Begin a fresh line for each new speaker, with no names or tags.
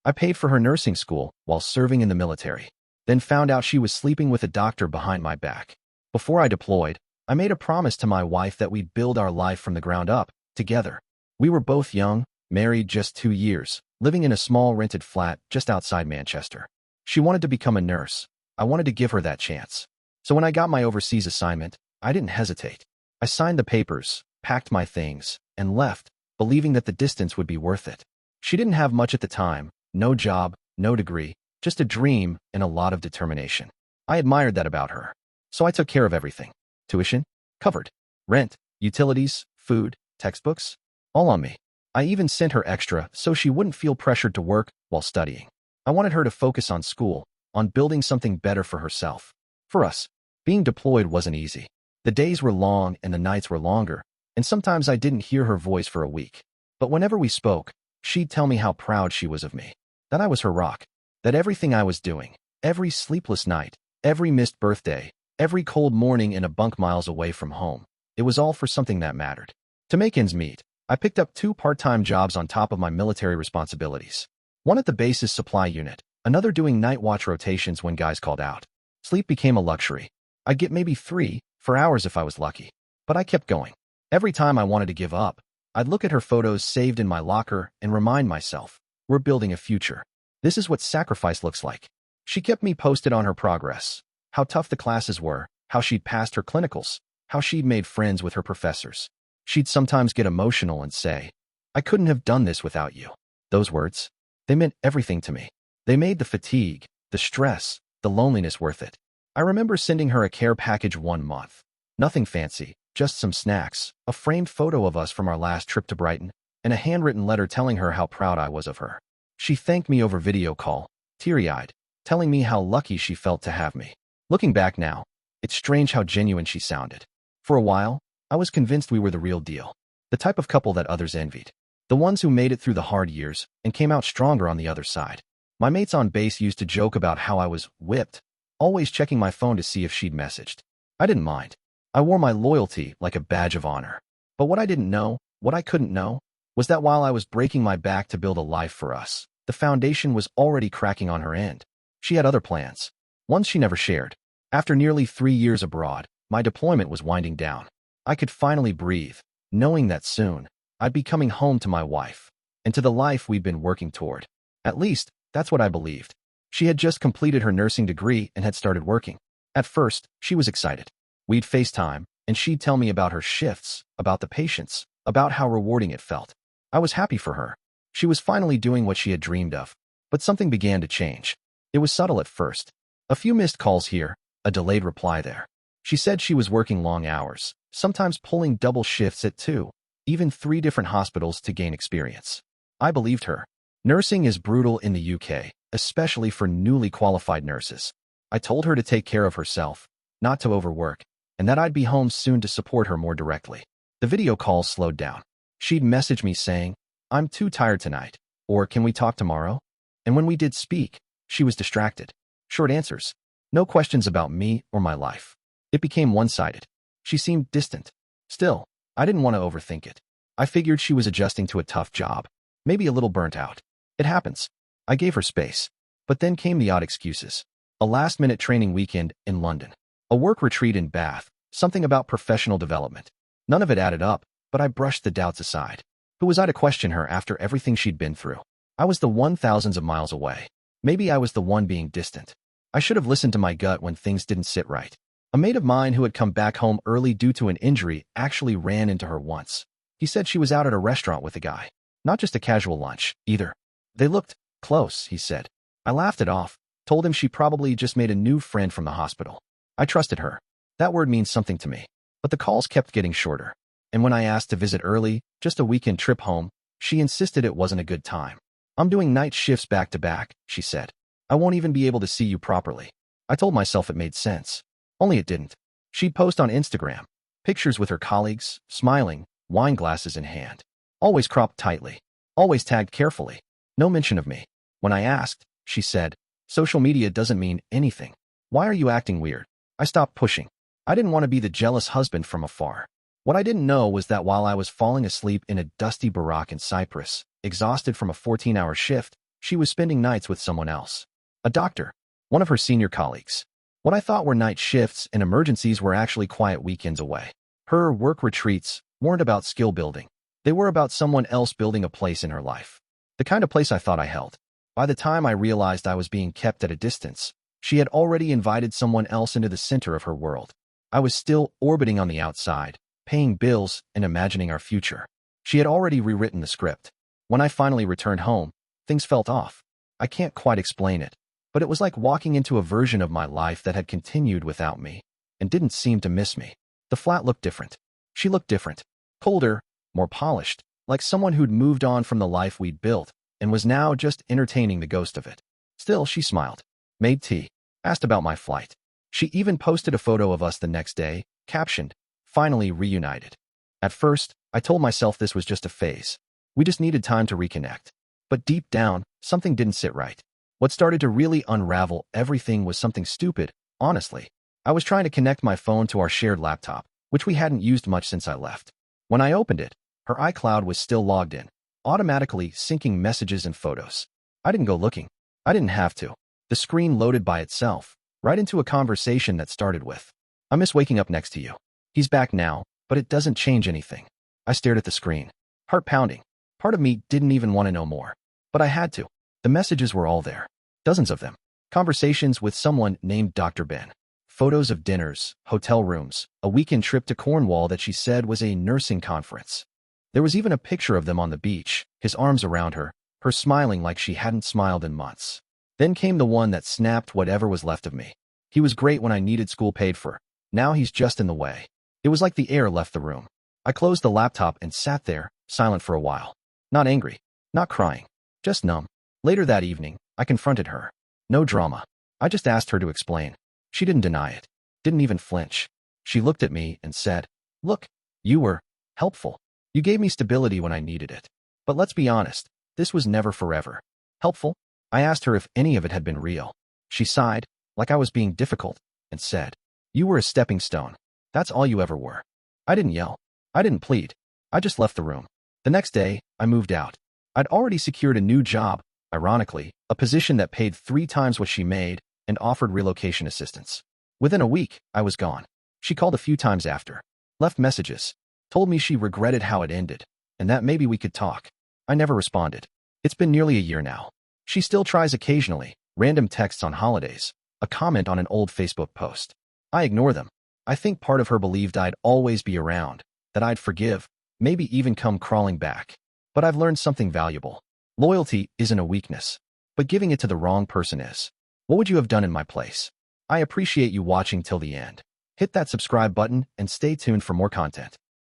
I paid for her nursing school while serving in the military, then found out she was sleeping with a doctor behind my back. Before I deployed, I made a promise to my wife that we'd build our life from the ground up, together. We were both young, married just 2 years, living in a small rented flat just outside Manchester. She wanted to become a nurse. I wanted to give her that chance. So when I got my overseas assignment, I didn't hesitate. I signed the papers, packed my things, and left, believing that the distance would be worth it. She didn't have much at the time, no job, no degree, just a dream and a lot of determination. I admired that about her. So I took care of everything. Tuition, covered. Rent, utilities, food, textbooks, all on me. I even sent her extra so she wouldn't feel pressured to work while studying. I wanted her to focus on school, on building something better for herself. For us, being deployed wasn't easy. The days were long and the nights were longer, and sometimes I didn't hear her voice for a week. But whenever we spoke, she'd tell me how proud she was of me, that I was her rock, that everything I was doing, every sleepless night, every missed birthday, every cold morning in a bunk miles away from home, it was all for something that mattered. To make ends meet, I picked up 2 part-time jobs on top of my military responsibilities. One at the base's supply unit, another doing night watch rotations when guys called out. Sleep became a luxury. I'd get maybe 3, 4 hours if I was lucky. But I kept going. Every time I wanted to give up, I'd look at her photos saved in my locker and remind myself, we're building a future. This is what sacrifice looks like. She kept me posted on her progress, how tough the classes were, how she'd passed her clinicals, how she'd made friends with her professors. She'd sometimes get emotional and say, I couldn't have done this without you. Those words, they meant everything to me. They made the fatigue, the stress, the loneliness worth it. I remember sending her a care package one month. Nothing fancy, just some snacks, a framed photo of us from our last trip to Brighton, and a handwritten letter telling her how proud I was of her. She thanked me over video call, teary-eyed, telling me how lucky she felt to have me. Looking back now, it's strange how genuine she sounded. For a while, I was convinced we were the real deal, the type of couple that others envied, the ones who made it through the hard years and came out stronger on the other side. My mates on base used to joke about how I was whipped, always checking my phone to see if she'd messaged. I didn't mind. I wore my loyalty like a badge of honor. But what I didn't know, what I couldn't know, was that while I was breaking my back to build a life for us, the foundation was already cracking on her end. She had other plans, ones she never shared. After nearly 3 years abroad, my deployment was winding down. I could finally breathe, knowing that soon, I'd be coming home to my wife, and to the life we'd been working toward. At least, that's what I believed. She had just completed her nursing degree and had started working. At first, she was excited. We'd FaceTime, and she'd tell me about her shifts, about the patients, about how rewarding it felt. I was happy for her. She was finally doing what she had dreamed of. But something began to change. It was subtle at first. A few missed calls here, a delayed reply there. She said she was working long hours, sometimes pulling double shifts at 2, even 3 different hospitals to gain experience. I believed her. Nursing is brutal in the UK, especially for newly qualified nurses. I told her to take care of herself, not to overwork, and that I'd be home soon to support her more directly. The video calls slowed down. She'd message me saying, I'm too tired tonight, or can we talk tomorrow? And when we did speak, she was distracted. Short answers. No questions about me or my life. It became one-sided. She seemed distant. Still, I didn't want to overthink it. I figured she was adjusting to a tough job, maybe a little burnt out. It happens. I gave her space. But then came the odd excuses. A last-minute training weekend in London. A work retreat in Bath. Something about professional development. None of it added up, but I brushed the doubts aside. Who was I to question her after everything she'd been through? I was the one thousands of miles away. Maybe I was the one being distant. I should have listened to my gut when things didn't sit right. A mate of mine who had come back home early due to an injury actually ran into her once. He said she was out at a restaurant with a guy. Not just a casual lunch, either. They looked close, he said. I laughed it off, told him she probably just made a new friend from the hospital. I trusted her. That word means something to me. But the calls kept getting shorter. And when I asked to visit early, just a weekend trip home, she insisted it wasn't a good time. I'm doing night shifts back to back, she said. I won't even be able to see you properly. I told myself it made sense. Only it didn't. She'd post on Instagram, pictures with her colleagues, smiling, wine glasses in hand. Always cropped tightly. Always tagged carefully. No mention of me. When I asked, she said, social media doesn't mean anything. Why are you acting weird? I stopped pushing. I didn't want to be the jealous husband from afar. What I didn't know was that while I was falling asleep in a dusty barack in Cyprus, exhausted from a 14-hour shift, She was spending nights with someone else. A doctor, one of her senior colleagues. What I thought were night shifts and emergencies were actually quiet weekends away. Her work retreats weren't about skill building. They were about someone else building a place in her life. The kind of place I thought I held. By the time I realized I was being kept at a distance, she had already invited someone else into the center of her world. I was still orbiting on the outside, paying bills and imagining our future. She had already rewritten the script. When I finally returned home, things felt off. I can't quite explain it, but it was like walking into a version of my life that had continued without me and didn't seem to miss me. The flat looked different. She looked different. Colder, more polished, like someone who'd moved on from the life we'd built and was now just entertaining the ghost of it. Still, she smiled, made tea, asked about my flight. She even posted a photo of us the next day, captioned, "Finally reunited." At first, I told myself this was just a phase. We just needed time to reconnect. But deep down, something didn't sit right. What started to really unravel everything was something stupid, honestly. I was trying to connect my phone to our shared laptop, which we hadn't used much since I left. When I opened it, her iCloud was still logged in, automatically syncing messages and photos. I didn't go looking. I didn't have to. The screen loaded by itself, right into a conversation that started with, "I miss waking up next to you. He's back now, but it doesn't change anything." I stared at the screen, heart pounding. Part of me didn't even want to know more, but I had to. The messages were all there. Dozens of them. Conversations with someone named Dr. Ben. Photos of dinners, hotel rooms, a weekend trip to Cornwall that she said was a nursing conference. There was even a picture of them on the beach, his arms around her, her smiling like she hadn't smiled in months. Then came the one that snapped whatever was left of me. "He was great when I needed school paid for. Now he's just in the way." It was like the air left the room. I closed the laptop and sat there, silent for a while. Not angry, not crying, just numb. Later that evening, I confronted her. No drama. I just asked her to explain. She didn't deny it. Didn't even flinch. She looked at me and said, "Look, you were helpful. You gave me stability when I needed it. But let's be honest, this was never forever." Helpful? I asked her if any of it had been real. She sighed, like I was being difficult, and said, "You were a stepping stone. That's all you ever were." I didn't yell. I didn't plead. I just left the room. The next day, I moved out. I'd already secured a new job, ironically, a position that paid 3 times what she made and offered relocation assistance. Within a week, I was gone. She called a few times after, left messages, told me she regretted how it ended, and that maybe we could talk. I never responded. It's been nearly a year now. She still tries occasionally, random texts on holidays, a comment on an old Facebook post. I ignore them. I think part of her believed I'd always be around, that I'd forgive, maybe even come crawling back. But I've learned something valuable. Loyalty isn't a weakness, but giving it to the wrong person is. What would you have done in my place? I appreciate you watching till the end. Hit that subscribe button and stay tuned for more content.